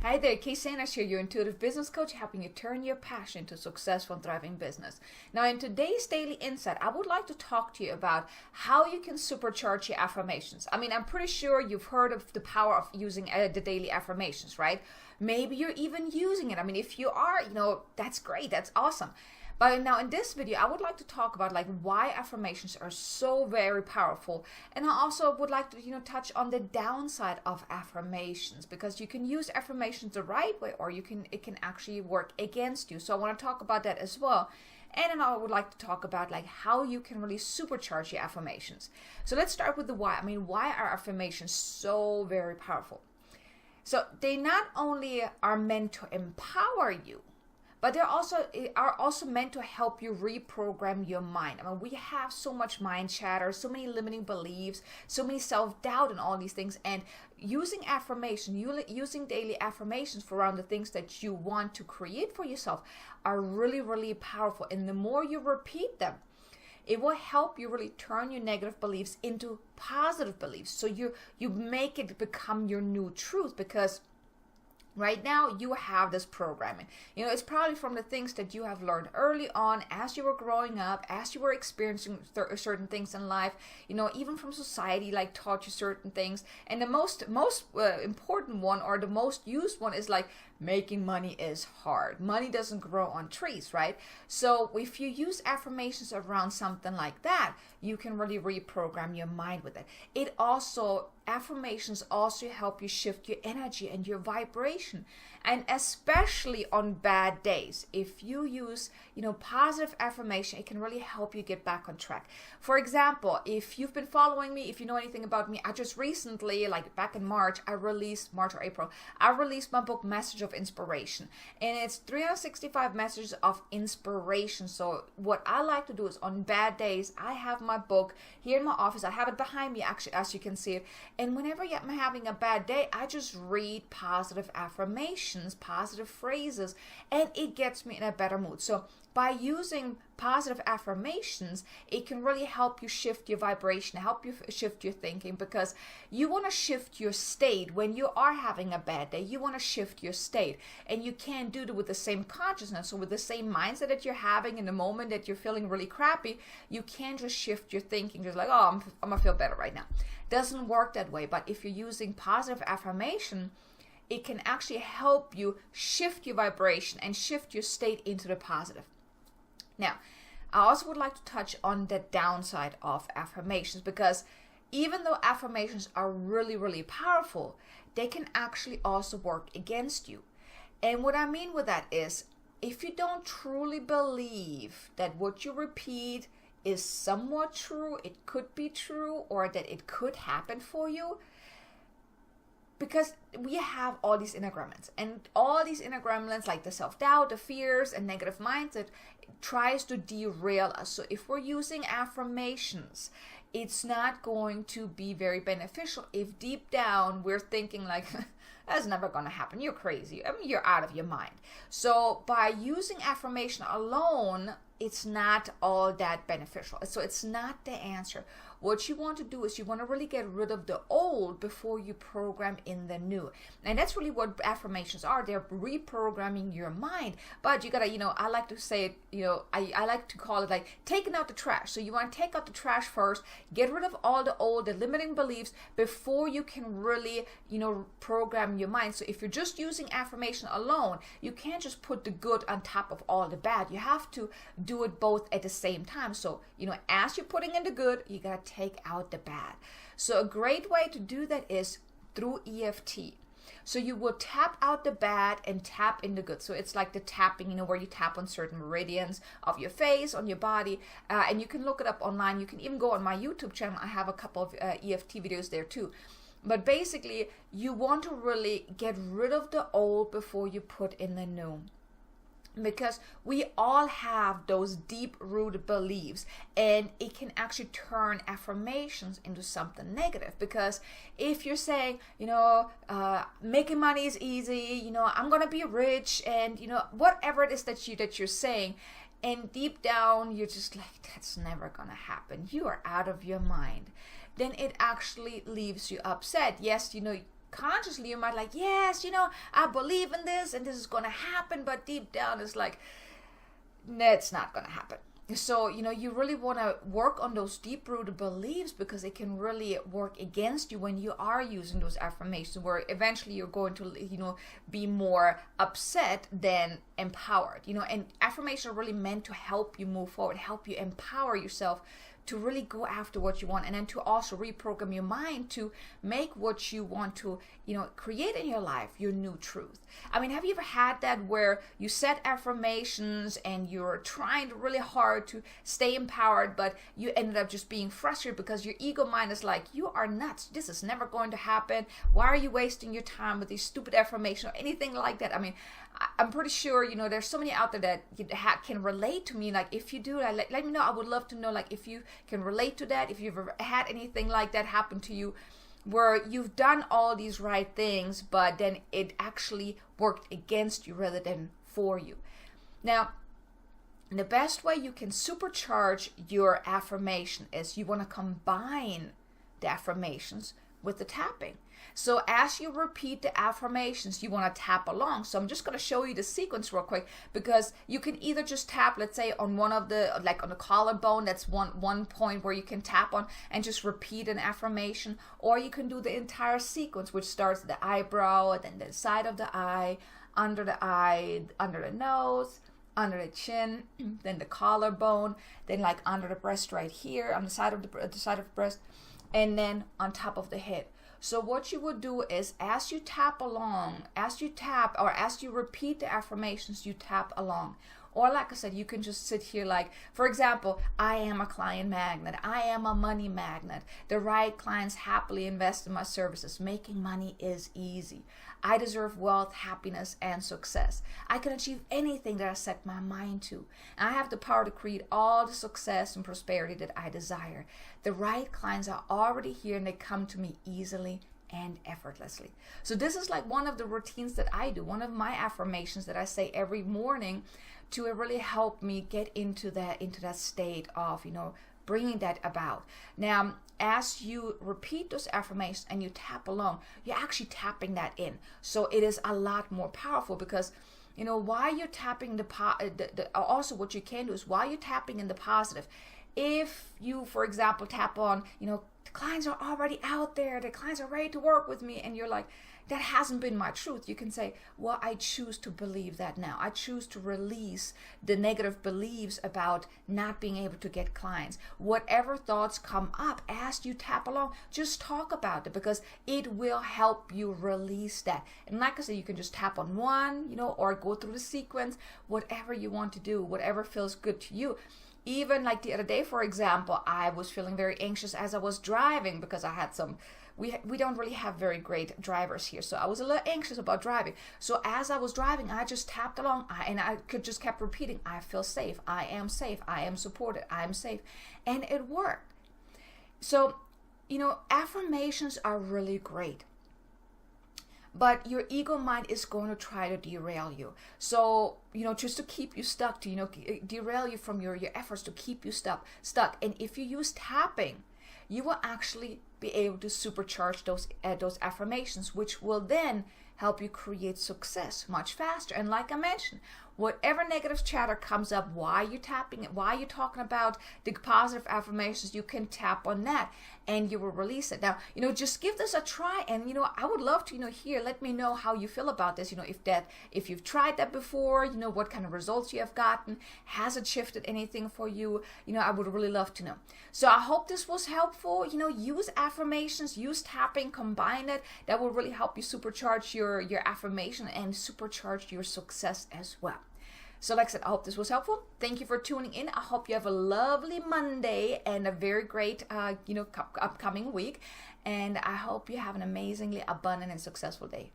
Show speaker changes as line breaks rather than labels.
Hi there, Kay Sanders here, your intuitive business coach, helping you turn your passion into a successful and thriving business. Now, in today's Daily Insight, I would like to talk to you about how you can supercharge your affirmations. I mean, I'm pretty sure you've heard of the power of using the daily affirmations, right? Maybe you're even using it. I mean, if you are, that's great, that's awesome. But now in this video, I would like to talk about why affirmations are so very powerful. And I also would like to, touch on the downside of affirmations, because you can use affirmations the right way, or it can actually work against you. So I want to talk about that as well. And then I would like to talk about how you can really supercharge your affirmations. So let's start with the why. I mean, why are affirmations so very powerful? So they not only are meant to empower you, but they are also meant to help you reprogram your mind. I mean, we have so much mind chatter, so many limiting beliefs, so many self-doubt and all these things. And using affirmation, using daily affirmations for around the things that you want to create for yourself are really, really powerful. And the more you repeat them, it will help you really turn your negative beliefs into positive beliefs. So you make it become your new truth, because right now, you have this programming. It's probably from the things that you have learned early on as you were growing up, as you were experiencing certain things in life, even from society, taught you certain things. And the most important one, or the most used one, is making money is hard. Money doesn't grow on trees, right? So if you use affirmations around something like that, you can really reprogram your mind with it. Affirmations also help you shift your energy and your vibration. And especially on bad days, if you use, positive affirmation, it can really help you get back on track. For example, if you've been following me, if you know anything about me, I just recently, back in March or April, I released my book, Message of Inspiration. And it's 365 messages of inspiration. So what I like to do is on bad days, I have my book here in my office. I have it behind me, actually, as you can see it. And whenever I'm having a bad day, I just read positive affirmations, positive phrases, and it gets me in a better mood. So by using positive affirmations, it can really help you shift your vibration, help you shift your thinking, because you want to shift your state. When you are having a bad day, you want to shift your state, and you can't do it with the same consciousness or with the same mindset that you're having in the moment that you're feeling really crappy. You can't just shift your thinking, just I'm gonna feel better right now. Doesn't work that way. But if you're using positive affirmation, it can actually help you shift your vibration and shift your state into the positive. Now, I also would like to touch on the downside of affirmations, because even though affirmations are really, really powerful, they can actually also work against you. And what I mean with that is, if you don't truly believe that what you repeat is somewhat true, it could be true, or that it could happen for you, because we have all these inner gremlins, and all these inner gremlins, like the self-doubt, the fears, and negative mindset, tries to derail us. So if we're using affirmations, it's not going to be very beneficial if deep down we're thinking that's never going to happen. You're crazy. I mean, you're out of your mind. So by using affirmation alone, it's not all that beneficial. So it's not the answer. What you want to do is you want to really get rid of the old before you program in the new. And that's really what affirmations are. They're reprogramming your mind. But you gotta, I like to say it, I like to call it taking out the trash. So you want to take out the trash first, get rid of all the old, the limiting beliefs before you can really, program your mind. So if you're just using affirmation alone, you can't just put the good on top of all the bad. You have to do it both at the same time. So, as you're putting in the good, you gotta take out the bad. So a great way to do that is through EFT. So you will tap out the bad and tap in the good. So it's like the tapping, where you tap on certain meridians of your face, on your body, and you can look it up online. You can even go on my YouTube channel. I have a couple of EFT videos there too. But basically, you want to really get rid of the old before you put in the new. Because we all have those deep-rooted beliefs, and it can actually turn affirmations into something negative. Because if you're saying, making money is easy, I'm gonna be rich, and whatever it is that you're saying, and deep down you're just that's never gonna happen. You are out of your mind. Then it actually leaves you upset. Yes, subconsciously you might like, yes, I believe in this and this is going to happen, but deep down it's like, nah, it's not going to happen. So, you really want to work on those deep-rooted beliefs, because it can really work against you when you are using those affirmations, where eventually you're going to, be more upset than empowered. And affirmations are really meant to help you move forward, help you empower yourself to really go after what you want, and then to also reprogram your mind to make what you want to, create in your life your new truth. I mean, have you ever had that where you set affirmations and you're trying really hard to stay empowered, but you ended up just being frustrated because your ego mind is like, you are nuts. This is never going to happen. Why are you wasting your time with these stupid affirmations or anything like that? I mean, I'm pretty sure, there's so many out there that can relate to me. Like, if you do, let me know. I would love to know, like, if you can relate to that, if you've ever had anything like that happen to you, where you've done all these right things, but then it actually worked against you rather than for you. Now, the best way you can supercharge your affirmation is you want to combine the affirmations with the tapping. So as you repeat the affirmations, you want to tap along. So I'm just going to show you the sequence real quick, because you can either just tap, let's say, on one of the, like on the collarbone, that's one point where you can tap on and just repeat an affirmation, or you can do the entire sequence, which starts at the eyebrow, then the side of the eye, under the nose, under the chin, then the collarbone, then like under the breast right here, on the side of the breast, and then on top of the head. So what you would do is, as you tap along, as you repeat the affirmations, you tap along. Or like I said, you can just sit here like, for example, I am a client magnet. I am a money magnet. The right clients happily invest in my services. Making money is easy. I deserve wealth, happiness, and success. I can achieve anything that I set my mind to. And I have the power to create all the success and prosperity that I desire. The right clients are already here and they come to me easily and effortlessly. So this is like one of the routines that I do, one of my affirmations that I say every morning to really help me get into that state of, bringing that about. Now, as you repeat those affirmations and you tap along, you're actually tapping that in. So it is a lot more powerful, because while you're tapping also what you can do is, while you're tapping in the positive, if you, for example, tap on, the clients are already out there, the clients are ready to work with me, and you're like, that hasn't been my truth. You can say, well, I choose to believe that now. I choose to release the negative beliefs about not being able to get clients. Whatever thoughts come up as you tap along, just talk about it, because it will help you release that. And like I said, you can just tap on one, or go through the sequence, whatever you want to do, whatever feels good to you. Even like the other day, for example, I was feeling very anxious as I was driving, because I had we don't really have very great drivers here. So I was a little anxious about driving. So as I was driving, I just tapped along, and I just kept repeating, I feel safe. I am safe. I am supported. I am safe. And it worked. So, affirmations are really great. But your ego mind is going to try to derail you. So, just to keep you stuck, to, derail you from your efforts to keep you stuck. And if you use tapping, you will actually be able to supercharge those affirmations, which will then help you create success much faster. And like I mentioned, whatever negative chatter comes up while you're tapping it, while you're talking about the positive affirmations, you can tap on that and you will release it. Now, just give this a try, and I would love to hear, let me know how you feel about this. If you've tried that before, what kind of results you have gotten. Has it shifted anything for you? I would really love to know. So I hope this was helpful. Use affirmations, use tapping, combine it. That will really help you supercharge your affirmation and supercharge your success as well. So like I said, I hope this was helpful. Thank you for tuning in. I hope you have a lovely Monday and a very great, upcoming week. And I hope you have an amazingly abundant and successful day.